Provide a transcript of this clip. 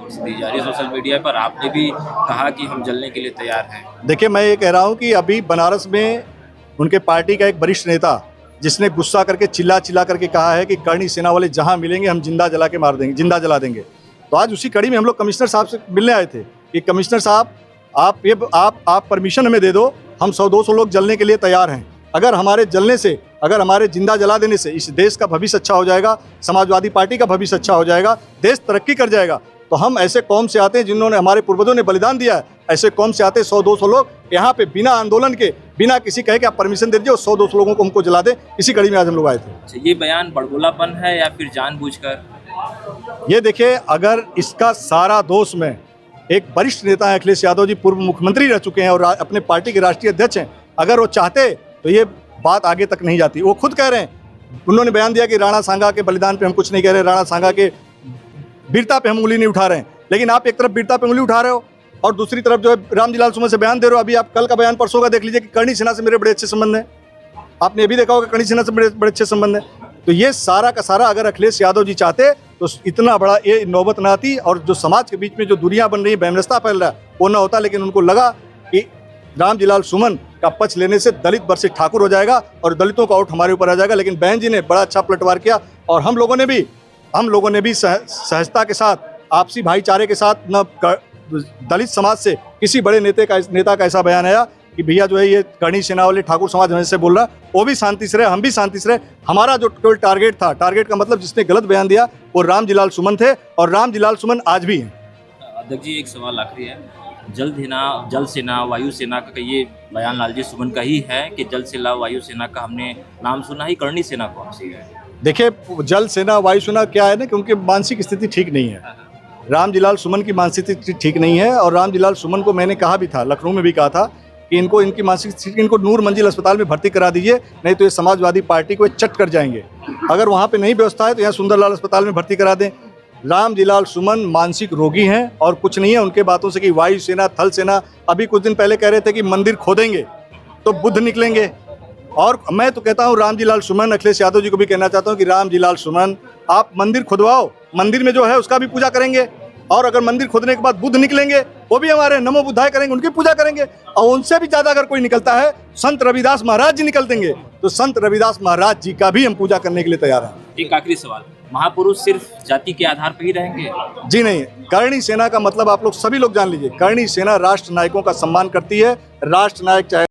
बख्श दी जा रही है सोशल मीडिया पर। आपने भी कहा कि हम जलने के लिए तैयार हैं। देखिए, मैं ये कह रहा हूँ कि अभी बनारस में उनके पार्टी का एक वरिष्ठ नेता जिसने गुस्सा करके चिल्ला चिल्ला करके कहा है कि करणी सेना वाले जहाँ मिलेंगे हम जिंदा जला के मार देंगे, जिंदा जला देंगे। तो आज उसी कड़ी में हम लोग कमिश्नर साहब से मिलने आए थे कि कमिश्नर साहब आप परमिशन हमें दे दो, हम 100-200 लोग जलने के लिए तैयार हैं। अगर हमारे जलने से, अगर हमारे जिंदा जला देने से इस देश का भविष्य अच्छा हो जाएगा, समाजवादी पार्टी का भविष्य अच्छा हो जाएगा, देश तरक्की कर जाएगा। तो हम ऐसे कौम से आते हैं जिन्होंने, हमारे पूर्वजों ने बलिदान दिया है, ऐसे कौम से आते 100-200 लोग यहाँ पे बिना आंदोलन के, बिना किसी कहे कि आप परमिशन दे दीजिए और 100-200 लोगों को हमको जला दें। इसी कड़ी में आज हम लोग आए थे। अच्छा, ये बयान बड़बोलापन है या फिर जानबूझकर? ये देखिए, अगर इसका सारा दोष में एक वरिष्ठ नेता है अखिलेश यादव जी, पूर्व मुख्यमंत्री रह चुके हैं और अपने पार्टी के राष्ट्रीय अध्यक्ष हैं, अगर वो चाहते तो ये बात आगे तक नहीं जाती। वो खुद कह रहे हैं, उन्होंने बयान दिया कि राणा सांगा के बलिदान पे हम कुछ नहीं कह रहे, राणा सांगा के वीरता पे हम उंगली नहीं उठा रहे हैं। लेकिन आप एक तरफ वीरता पे उंगली उठा रहे हो और दूसरी तरफ जो है रामजी लाल सुमन से बयान दे रहे हो। अभी आप कल का बयान परसों का देख लीजिए कि करणी सेना से मेरे बड़े अच्छे संबंध हैं। आपने अभी देखा होगा करणी सेना से बड़े अच्छे संबंध हैं। तो ये सारा का सारा अगर अखिलेश यादव जी चाहते तो इतना बड़ा ये नौबत ना आती और जो समाज के बीच में जो दूरियां बन रही है, वैमनस्यता फैल रहा है, वो ना होता। लेकिन उनको लगा कि रामजी लाल सुमन का पक्ष लेने से दलित वर्सेस ठाकुर हो जाएगा और दलितों का वोट हमारे ऊपर आ जाएगा। लेकिन बहन जी ने बड़ा अच्छा पलटवार किया और हम लोगों ने भी सहजता के साथ, आपसी भाईचारे के साथ, न दलित समाज से किसी बड़े नेता का ऐसा बयान आया कि भैया जो है ये करणी सेना वाले ठाकुर समाज हमें से बोल रहा, वो भी शांति से रहे, हम भी शांति से रहे। हमारा जो केवल टारगेट था, टारगेट का मतलब जिसने गलत बयान दिया वो रामजी लाल सुमन थे और रामजी लाल सुमन आज भी हैं। अध्यक्ष जी, एक सवाल आखिरी है। जल सेना वायु सेना का ये बयान लालजी सुमन का ही है कि जल सेना वायु सेना का हमने नाम सुना ही, करणी सेना कौन सी है? देखिए, जल सेना वायु सेना क्या है ना कि उनकी मानसिक स्थिति ठीक नहीं है। रामजी लाल सुमन की मानसिक स्थिति ठीक नहीं है और रामजी लाल सुमन को मैंने कहा भी था, लखनऊ में भी कहा था कि इनकी मानसिक स्थिति, इनको नूर मंजिल अस्पताल में भर्ती करा दीजिए, नहीं तो ये समाजवादी पार्टी को चट कर जाएंगे। अगर वहाँ पे नहीं व्यवस्था है तो यहाँ सुंदरलाल अस्पताल में भर्ती करा दें। रामजी लाल सुमन मानसिक रोगी हैं और कुछ नहीं है। उनके बातों से कि वायु सेना, थल सेना, अभी कुछ दिन पहले कह रहे थे कि मंदिर खोदेंगे तो बुद्ध निकलेंगे। और मैं तो कहता हूँ रामजी लाल सुमन, अखिलेश यादव जी को भी कहना चाहता हूँ कि रामजी लाल सुमन, आप मंदिर खुदवाओ, मंदिर में जो है उसका भी पूजा करेंगे और अगर मंदिर खोदने के बाद बुद्ध निकलेंगे वो भी हमारे नमो बुद्धाय करेंगे, उनकी पूजा करेंगे। और उनसे भी ज़्यादा अगर कोई निकलता है, संत रविदास महाराज जी निकल देंगे, तो संत रविदास महाराज जी का भी हम पूजा करने के लिए तैयार हैं। एक आखिरी सवाल, महापुरुष सिर्फ जाति के आधार पर ही रहेंगे? जी नहीं, करणी सेना का मतलब आप लोग सभी लोग जान लीजिए, करणी सेना राष्ट्र नायकों का सम्मान करती है। राष्ट्र नायक चाहे